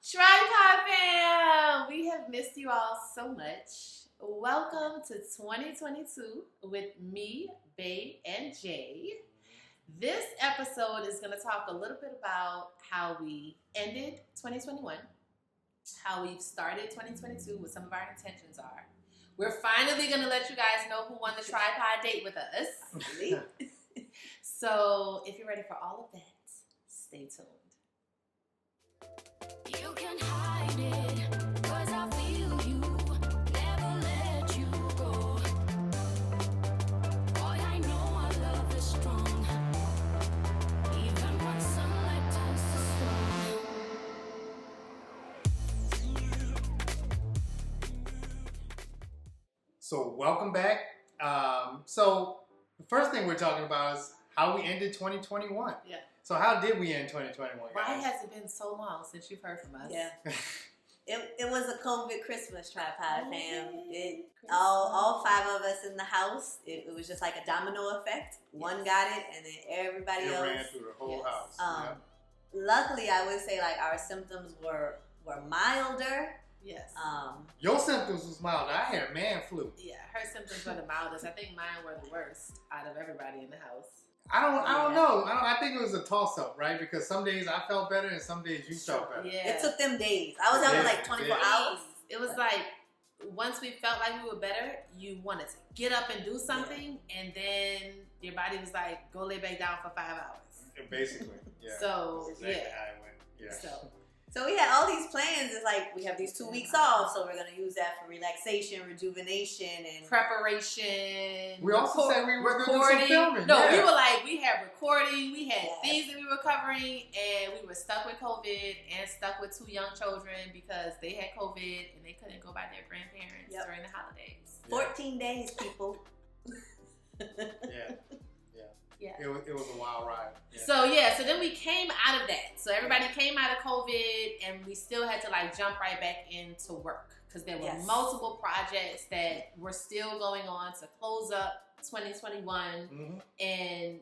Tripod fam! We have missed you all so much. Welcome to 2022 with me, Bae and J. This episode is going to talk a little bit about how we ended 2021, how we've started 2022, what some of our intentions are. We're finally going to let you guys know who won the tripod date with us. So if you're ready for all of that, stay tuned. You can hide it, 'cause I feel you, never let you go. Boy, I know our love is strong, even when sunlight turns to stone. So welcome back. So the first thing we're talking about is how we ended 2021. Yeah. So how did we end 2021, Why guys? has it been so long since you've heard from us? Yeah. It was a COVID Christmas tripod, fam. Christmas. All five of us in the house. It was just like a domino effect. One got it, and then everybody It else. ran through the whole Yes. house. Luckily, I would say like our symptoms were milder. Yes. Your symptoms was mild. I had man flu. Yeah, her symptoms were the mildest. I think mine were the worst out of everybody in the house. I don't know. I think it was a toss up, right? Because some days I felt better and some days you felt better. Yeah. It took them days. I was out for like Yeah, 24 yeah. hours. It was like once we felt like we were better, you wanted to get up and do something, and then your body was like, go lay back down for 5 hours. Basically, yeah. So, That's exactly yeah. how it went. Yeah. So we had all these plans. It's like we have these 2 weeks off, so we're gonna use that for relaxation, rejuvenation, and preparation. We also said we were gonna do some recording. filming. No, yeah. we were like, we had recording, we had Yes. things that we were covering, and we were stuck with COVID and stuck with 2 young children because they had COVID and they couldn't go by their grandparents Yep. during the holidays. 14 days, people. Yeah. Yeah. It was a wild ride. Yeah. So then we came out of that. So everybody came out of COVID, and we still had to like jump right back into work because there were Yes. multiple projects that were still going on to close up 2021, and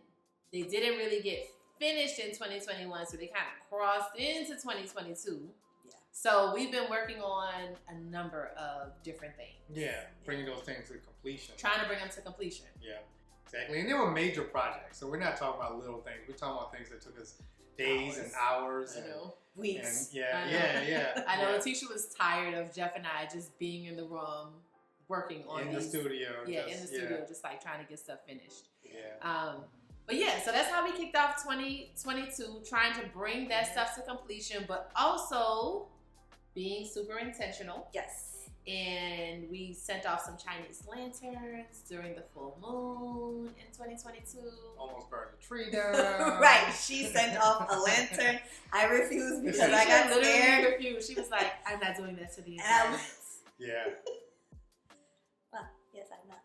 they didn't really get finished in 2021, so they kind of crossed into 2022. Yeah. So we've been working on a number of different things, Yeah, bringing those things to completion. trying to bring them to completion. Yeah, exactly. And they were major projects, so we're not talking about little things. We're talking about things that took us days and hours. I And know. Weeks. yeah, I know. yeah. I know yeah. Letitia was tired of Jeff and I just being in the room working on In the these. studio. Yeah, just, in the studio, just like trying to get stuff finished. Yeah. But yeah, so that's how we kicked off 2022, trying to bring that stuff to completion, but also being super intentional. Yes. And we sent off some Chinese lanterns during the full moon in 2022. Almost burned the tree down. Right. She sent off a lantern. I refused because Letitia I got literally scared. refused. She was like, I'm not doing that to the And I environment. Yeah. Well, yes, I'm not.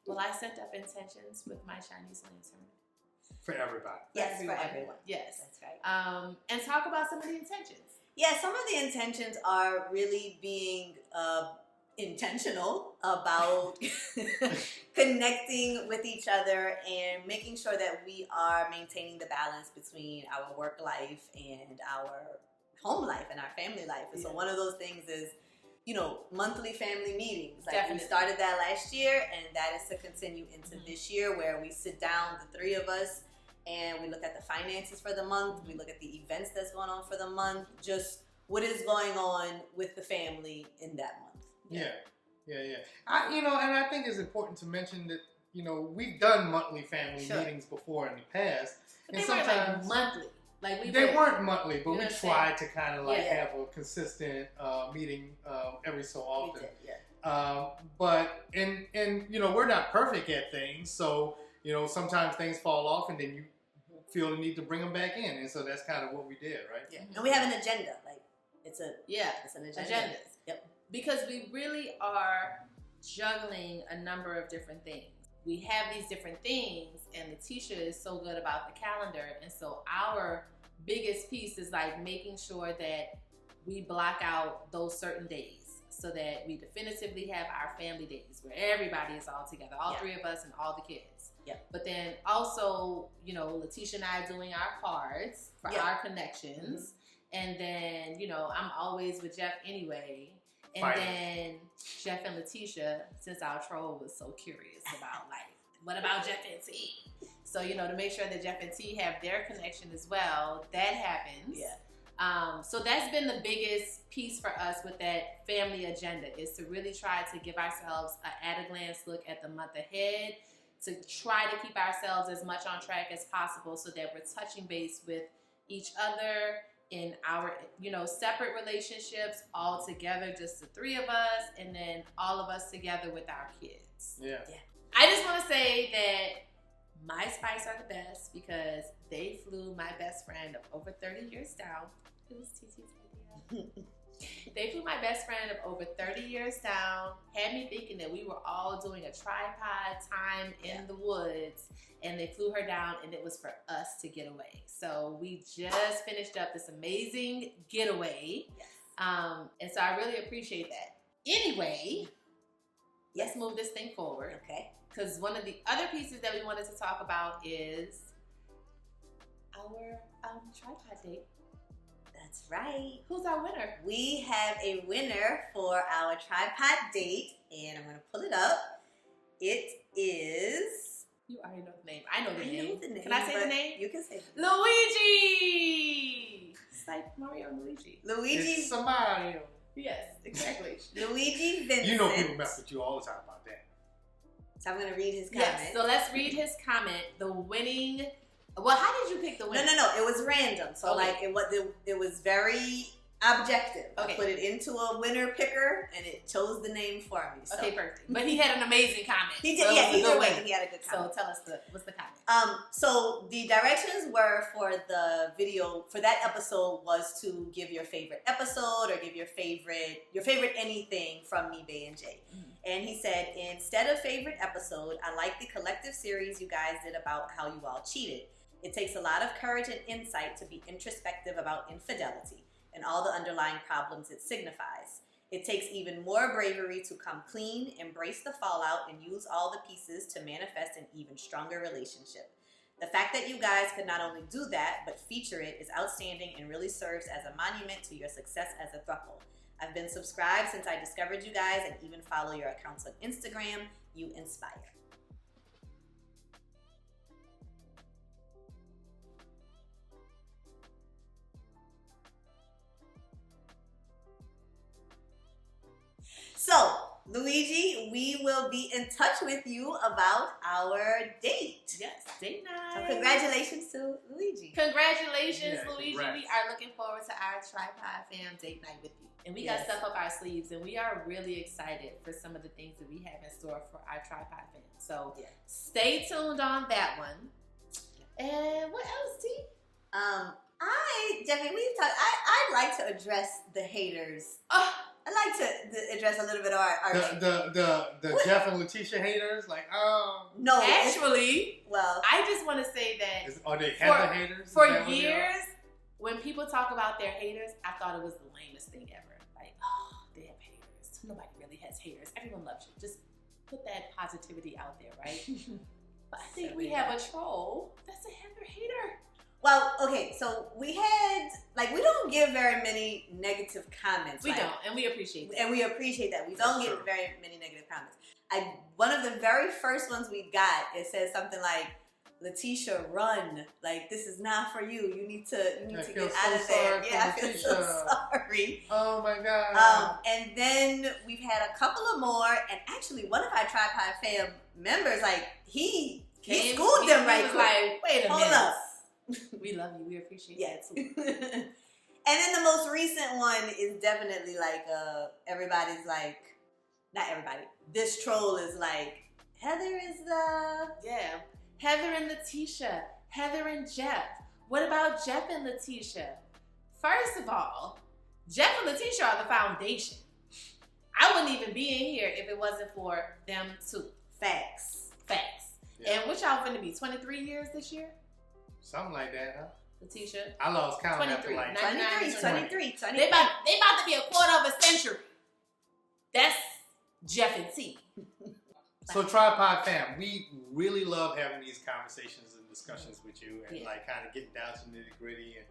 Well, I sent up intentions with my Chinese lantern. For everybody. Yes, for everyone. Yes. That's right. And talk about some of the intentions. Yeah, some of the intentions are really being intentional about connecting with each other and making sure that we are maintaining the balance between our work life and our home life and our family life. And so one of those things is, monthly family meetings. Like Definitely. we started that last year, and that is to continue into this year, where we sit down, the 3 of us, and we look at the finances for the month. We look at the events that's going on for the month. Just what is going on with the family in that month. Yeah. And I think it's important to mention that, we've done monthly family Sure. meetings before in the past. But And they weren't like sometimes monthly. Like they weren't monthly, but You know we what I'm tried to kind of like Yeah. have a consistent meeting every so We often. did, yeah. But we're not perfect at things, so sometimes things fall off, and then you feel the need to bring them back in, and so that's kind of what we did, right? Yeah. And we have an agenda. Like it's an agenda. Agendas. Yep. Because we really are juggling a number of different things. We have these different things, and Letitia is so good about the calendar, and so our biggest piece is like making sure that we block out those certain days so that we definitively have our family days where everybody is all together, all 3 of us and all the kids. Yep. But then also, Letitia and I doing our cards for our connections. And then, you know, I'm always with Jeff anyway. And Fighting. then Jeff and Letitia, since our troll was so curious about, like, what about Jeff and T? So, you know, to make sure that Jeff and T have their connection as well, that happens. Yeah. So that's been the biggest piece for us with that family agenda, is to really try to give ourselves an at-a-glance look at the month ahead, to try to keep ourselves as much on track as possible so that we're touching base with each other in our, you know, separate relationships, all together, just the three of us, and then all of us together with our kids. Yeah. I just want to say that my Spice are the best because they flew my best friend of over 30 years down. It was TT's idea. They flew my best friend of over 30 years down, had me thinking that we were all doing a tripod time in the woods, and they flew her down, and it was for us to get away. So we just finished up this amazing getaway. Yes. And so I really appreciate that. Anyway, let's move this thing forward. Okay. Because one of the other pieces that we wanted to talk about is our tripod date. That's right. Who's our winner? We have a winner for our tripod date, and I'm going to pull it up. It is... You already know the name. I know the I name. know the name. Can I say the but name? You can say it. Luigi! It's like Mario and Luigi. Luigi. It's Mario. Yes, exactly. Luigi Vincent. You know people mess with you all the time about that. So I'm going to read his comment. Yes, so let's read his comment. The winning... Well, how did you pick the winner? No. It was random. So Okay. like it was very objective. Okay. I put it into a winner picker, and it chose the name for me. So. Okay, perfect. But he had an amazing comment. He did. So it Yeah, was a either good way, winner. he had a good comment. So tell us what's the comment? So the directions were for the video for that episode was to give your favorite episode or give your favorite anything from me, Bae and J. And he said, instead of favorite episode, I like the collective series you guys did about how you all cheated. It takes a lot of courage and insight to be introspective about infidelity and all the underlying problems it signifies. It takes even more bravery to come clean, embrace the fallout, and use all the pieces to manifest an even stronger relationship. The fact that you guys could not only do that, but feature it is outstanding and really serves as a monument to your success as a throuple. I've been subscribed since I discovered you guys and even follow your accounts on Instagram. You inspire. So, Luigi, we will be in touch with you about our date. Yes, date So night. congratulations to Luigi. Congratulations, Yeah, Luigi. congrats. We are looking forward to our tripod fam date night with you. And we got Yes. stuff up our sleeves, and we are really excited for some of the things that we have in store for our tripod fam. So Yeah. stay tuned on that one. And what else, T? I'd like to address the haters. Oh, I'd like to address a little bit of our The What? Jeff and Letitia haters, like, oh, no, it's- actually, well, I just want to say that are they Heather haters? Is for that what they are? years, when people talk about their haters, I thought it was the lamest thing ever. Like, oh, they have haters. Nobody really has haters. Everyone loves you. Just put that positivity out there, right? But I think we have a troll that's a Heather hater. well, okay, so we don't give very many negative comments. We like, don't, and we appreciate that. and we appreciate that. We don't That's get true. very many negative comments. One of the very first ones we got, it says something like, Letitia, run. Like, this is not for you. You need to I feel get out so of there. sorry for Yeah, I feel so Letitia. sorry. Oh my god. And then we've had a couple of more, and actually one of our Tripod Fam members, like, he schooled them right was quick. like, wait a Hold minute. up. We love you. We appreciate Yes. that too. And then the most recent one is definitely like everybody's like, not everybody. This troll is like, Heather is the Yeah. Heather and Letitia. Heather and Jeff. What about Jeff and Letitia? First of all, Jeff and Letitia are the foundation. I wouldn't even be in here if it wasn't for them two. facts. Facts. Yeah. And what y'all finna be, 23 years this year? Something like that, huh? Letitia? I lost count after 23. like 23. They about to be a quarter of a century. That's Jeff and T. So Tripod Fam, we really love having these conversations and discussions with you, and Yeah. like kind of getting down to the nitty gritty and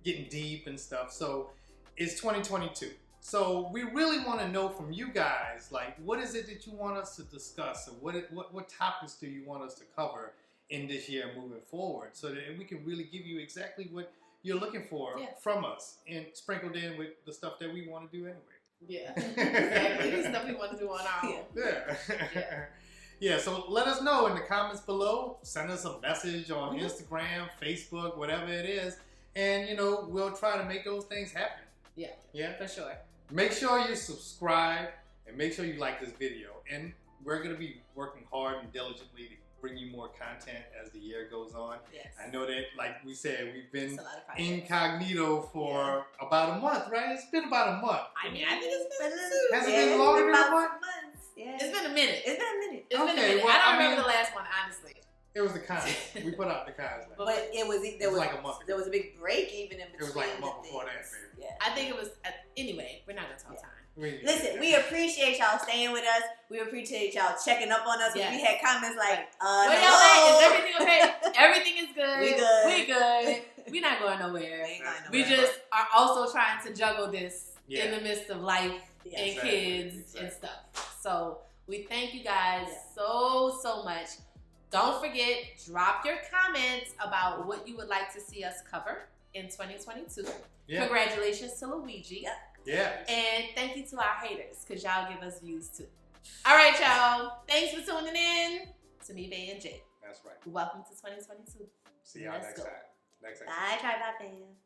getting deep and stuff. So it's 2022. So we really want to know from you guys, like, what is it that you want us to discuss, and what topics do you want us to cover in this year moving forward, so that we can really give you exactly what you're looking for from us, and sprinkled in with the stuff that we want to do anyway. Yeah, exactly. The stuff we want to do on our own. Yeah. Yeah, so let us know in the comments below. Send us a message on Instagram, Facebook, whatever it is, and we'll try to make those things happen. Yeah, for sure. Make sure you subscribe and make sure you like this video. And we're going to be working hard and diligently to bring you more content as the year goes on. Yes. I know that, like we said, we've been It's a lot of incognito for about a month, right? It's been about a month. I think it's been Has it been longer than a month? Months. Yeah. It's been a minute. It's been a minute. It's been a Okay, minute. well, I don't I remember mean- the last one, honestly. It was the cons. We put out the cons. But But it was like a month ago. there was a big break even in between. It was like a the month before that, things. baby. Yeah. I think it was. Anyway, we're not gonna talk time. Listen, we appreciate y'all staying with us. We appreciate y'all checking up on us. Yes. We had comments like, Where y'all hello. at? Is everything okay? Everything is good. We good. We good. We not going nowhere. We ain't going We nowhere. just are also trying to juggle this Yeah. in the midst of life Yeah. and Exactly, kids and stuff. So we thank you guys Yeah. so much. Don't forget, drop your comments about what you would like to see us cover in 2022. Yeah. Congratulations to Luigi. Yep. Yeah. And thank you to our haters, because y'all give us views too. All right, y'all. Thanks for tuning in to me, Bae and J. That's right. Welcome to 2022. See y'all Let's next go. time. Next time. Bye, Tripod fans.